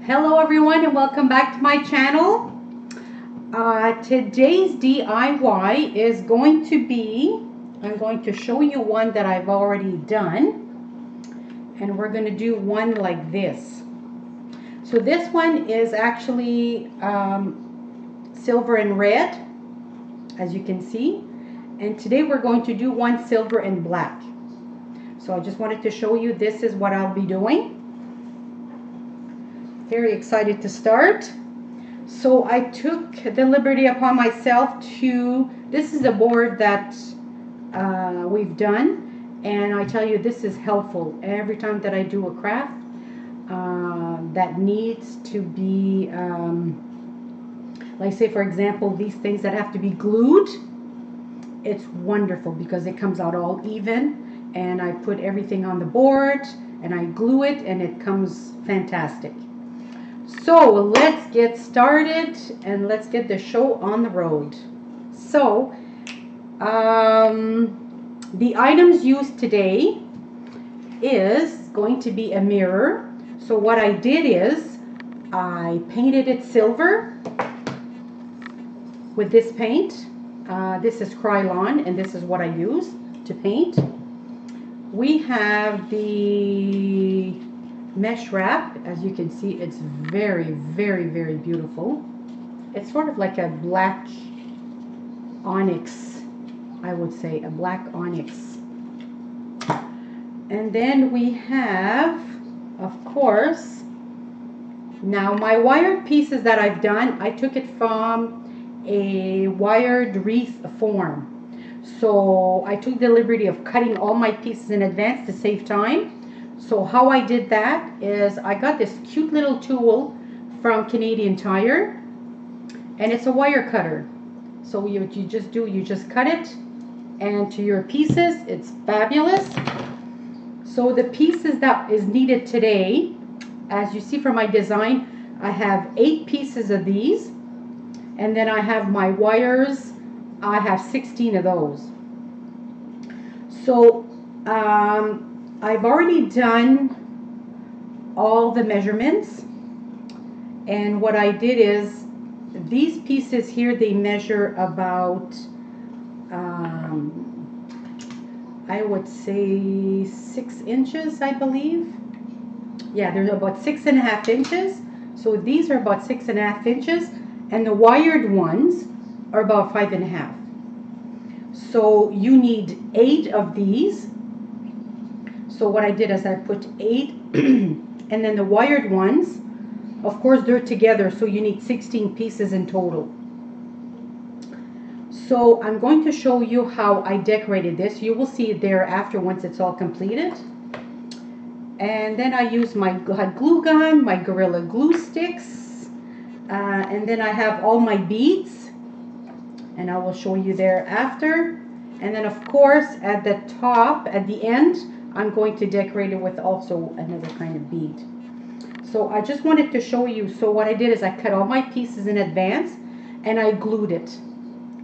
Hello everyone and welcome back to my channel. Today's DIY is going to be, I'm going to show you one that I've already done, and we're going to do one like this. So this one is actually silver and red, as you can see, and today we're going to do one silver and black. So I just wanted to show you this is what I'll be doing. Very excited to start. So I took the liberty upon myself to, this is a board that we've done, and I tell you this is helpful every time that I do a craft that needs to be like, say for example, these things that have to be glued. It's wonderful because it comes out all even, and I put everything on the board and I glue it and it comes fantastic. So let's get started and let's get the show on the road. So the items used today is going to be a mirror. So what I did is I painted it silver with this paint. This is Krylon, and this is what I use to paint. We have the mesh wrap. As you can see, it's very, very, very beautiful. It's sort of like a black onyx, I would say, a black onyx. And then we have, of course, now my wired pieces that I've done, I took it from a wired wreath form. So I took the liberty of cutting all my pieces in advance to save time. So how I did that is I got this cute little tool from Canadian Tire, and it's a wire cutter. So what you just do, you just cut it and to your pieces. It's fabulous. So the pieces that is needed today, as you see from my design, I have 8 pieces of these, and then I have my wires. I have 16 of those. So I've already done all the measurements, and what I did is these pieces here, they measure about I would say 6 inches, I believe. Yeah, they're about 6.5 inches. So these are about 6.5 inches, and the wired ones are about 5.5. So you need 8 of these. So what I did is I put 8 and then the wired ones, of course they're together, so you need 16 pieces in total. So I'm going to show you how I decorated this. You will see it thereafter once it's all completed. And then I used my glue gun, my Gorilla Glue sticks, and then I have all my beads, and I will show you thereafter. And then of course at the top, at the end, I'm going to decorate it with also another kind of bead. So I just wanted to show you. So what I did is I cut all my pieces in advance and I glued it.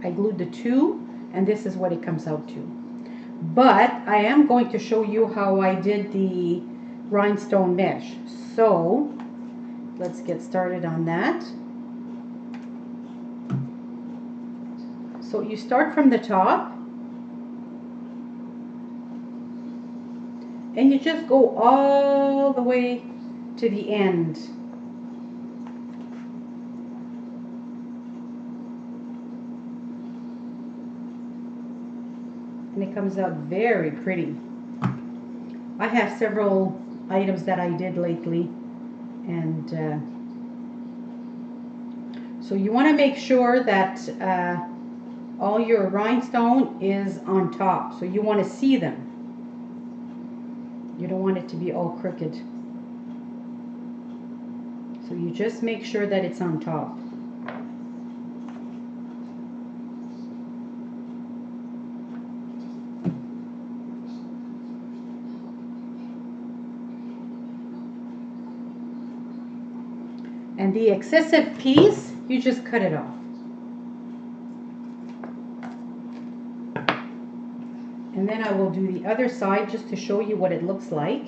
I glued the two, and this is what it comes out to. But I am going to show you how I did the rhinestone mesh. So let's get started on that. So you start from the top and you just go all the way to the end. And it comes out very pretty. I have several items that I did lately, and so you want to make sure that all your rhinestone is on top. So you want to see them. You don't want it to be all crooked. So you just make sure that it's on top. And the excessive piece, you just cut it off. And then I will do the other side just to show you what it looks like.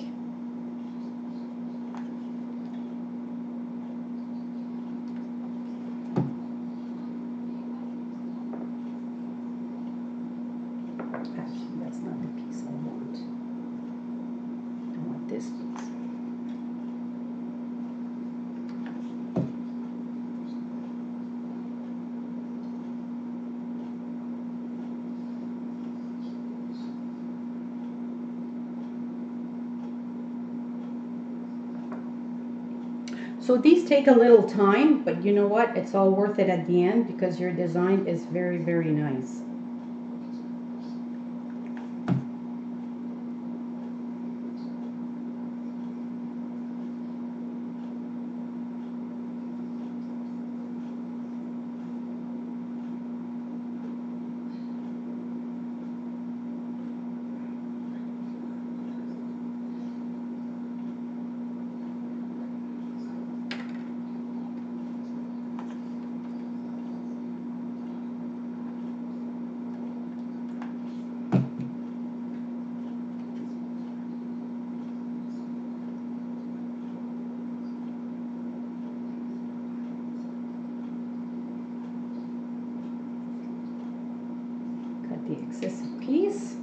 this piece. So these take a little time, but you know what? It's all worth it at the end because your design is very, very nice. The excessive piece.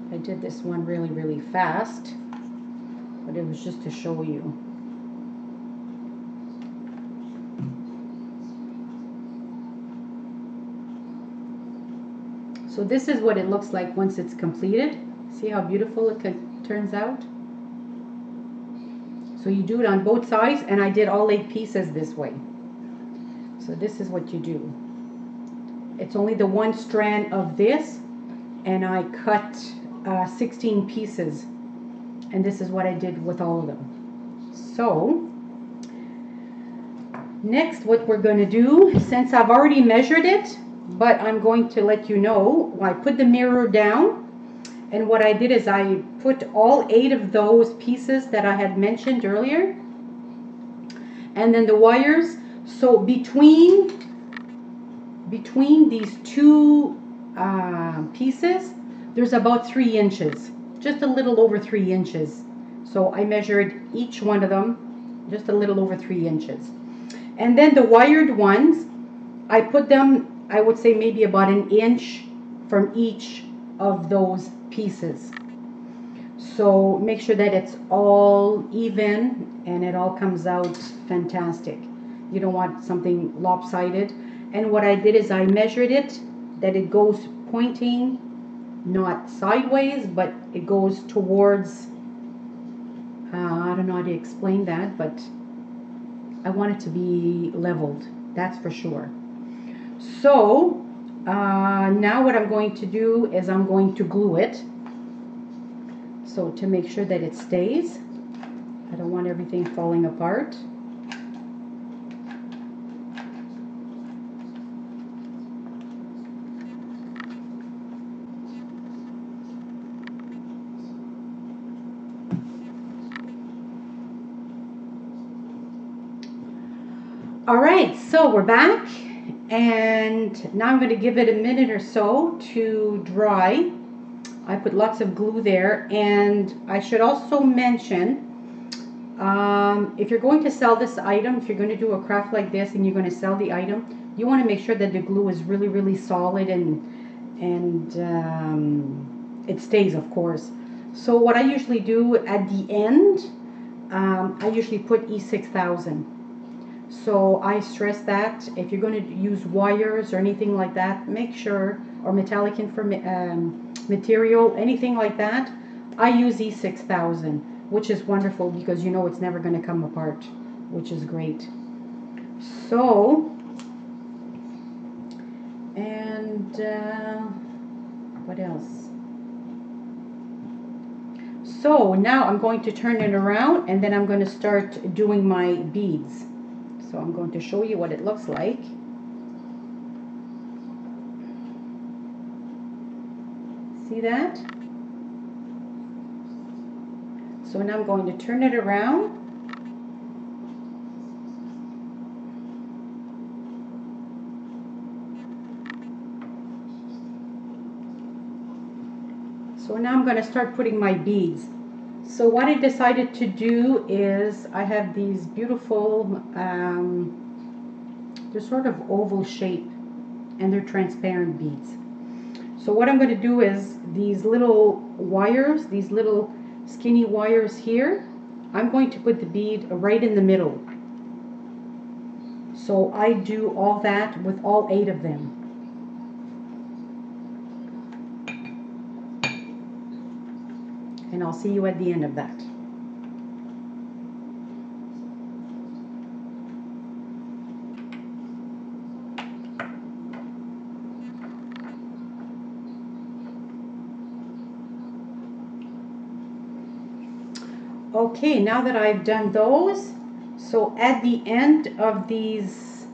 I did this one really, really fast, but it was just to show you. So this is what it looks like once it's completed. See how beautiful it turns out? So you do it on both sides, and I did all 8 pieces this way. So this is what you do. It's only the one strand of this, and I cut 16 pieces, and this is what I did with all of them. So next what we're going to do, since I've already measured it, but I'm going to let you know, I put the mirror down, and what I did is I put all 8 of those pieces that I had mentioned earlier, and then the wires. So between these 2 pieces, there's about 3 inches, just a little over 3 inches. So I measured each one of them, just a little over 3 inches. And then the wired ones, I put them, I would say maybe about 1 inch from each of those pieces. So make sure that it's all even and it all comes out fantastic. You don't want something lopsided. And what I did is I measured it, that it goes pointing, not sideways, but it goes towards, I don't know how to explain that, but I want it to be leveled, that's for sure. So now what I'm going to do is I'm going to glue it. So to make sure that it stays, I don't want everything falling apart. All right, so we're back, and now I'm going to give it a minute or so to dry. I put lots of glue there, and I should also mention, if you're going to sell this item, if you're going to do a craft like this and you're going to sell the item, you want to make sure that the glue is really, really solid and it stays, of course. So what I usually do at the end, I usually put E6000. So I stress that if you're going to use wires or anything like that, make sure, or metallic material, anything like that, I use E6000, which is wonderful because you know it's never going to come apart, which is great. So, and what else? So now I'm going to turn it around, and then I'm going to start doing my beads. So I'm going to show you what it looks like. See that? So now I'm going to turn it around. So now I'm going to start putting my beads. So what I decided to do is I have these beautiful, they're sort of oval shape and they're transparent beads. So what I'm going to do is these little wires, these little skinny wires here, I'm going to put the bead right in the middle. So I do all that with all 8 of them. And I'll see you at the end of that. Okay, now that I've done those, so at the end of these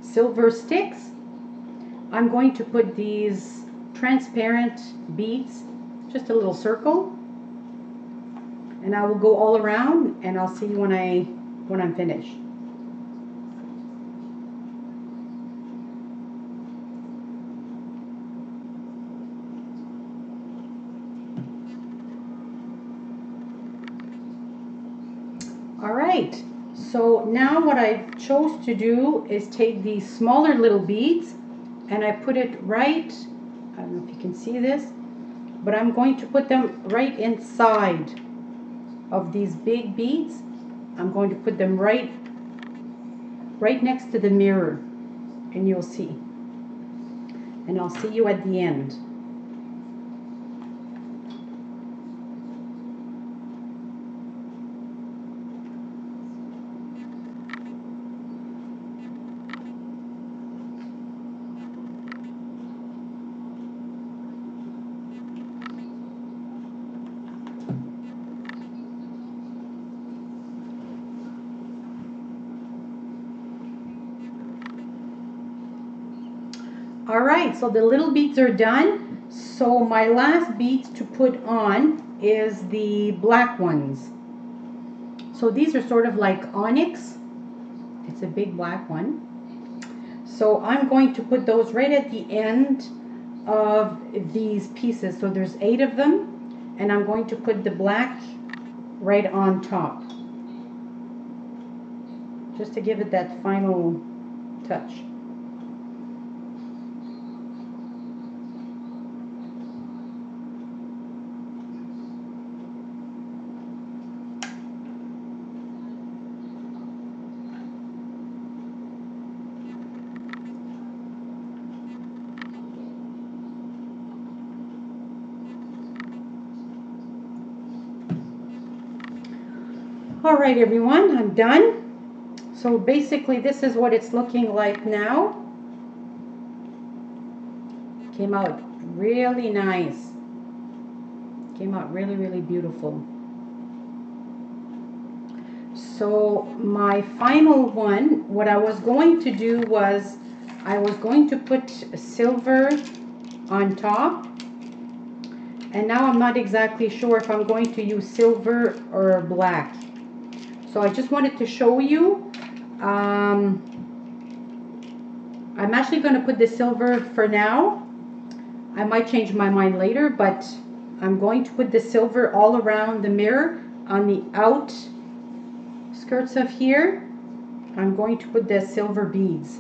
silver sticks, I'm going to put these transparent beads, just a little circle, and I will go all around and I'll see you when I'm finished. All right, so now what I chose to do is take these smaller little beads and I put it right, I don't know if you can see this, but I'm going to put them right inside of these big beads. I'm going to put them right next to the mirror, and you'll see. And I'll see you at the end. All right, so the little beads are done. So my last beads to put on is the black ones. So these are sort of like onyx. It's a big black one. So I'm going to put those right at the end of these pieces. So there's 8 of them, and I'm going to put the black right on top, just to give it that final touch. All right, everyone, I'm done. So basically this is what it's looking like now. Came out really nice. Came out really, really beautiful. So my final one, what I was going to do was I was going to put silver on top. And now I'm not exactly sure if I'm going to use silver or black. So I just wanted to show you. I'm actually going to put the silver for now. I might change my mind later, but I'm going to put the silver all around the mirror on the outskirts of here. I'm going to put the silver beads.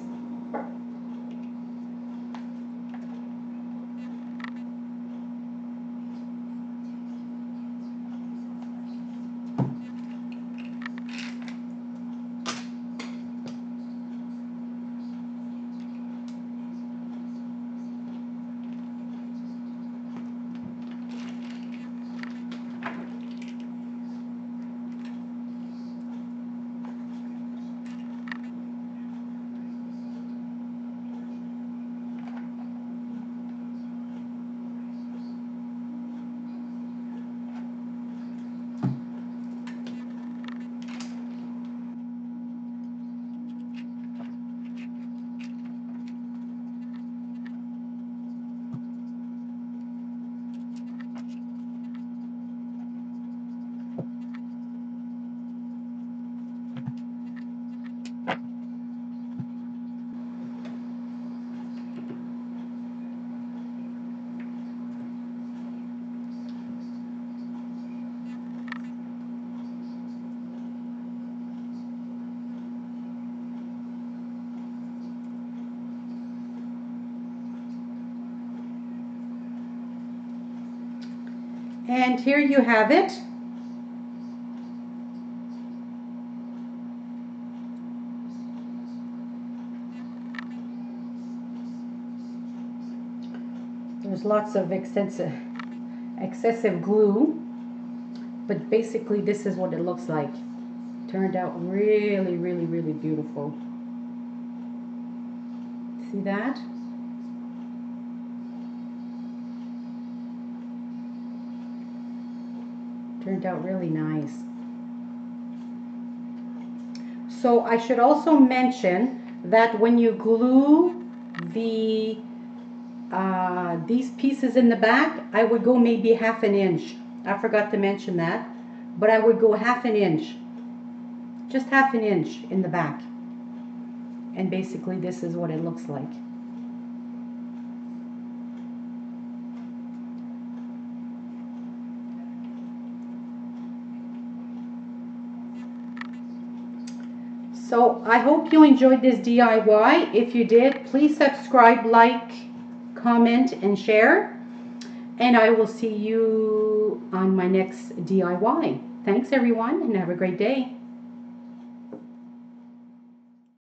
And here you have it. There's lots of excessive glue, but basically this is what it looks like. Turned out really, really, really beautiful. See that? Turned out really nice. So I should also mention that when you glue these pieces in the back, I would go maybe ½ inch. I forgot to mention that, but I would go ½ inch, just ½ inch in the back. And basically this is what it looks like. So I hope you enjoyed this DIY. If you did, please subscribe, like, comment, and share. And I will see you on my next DIY. Thanks everyone, and have a great day.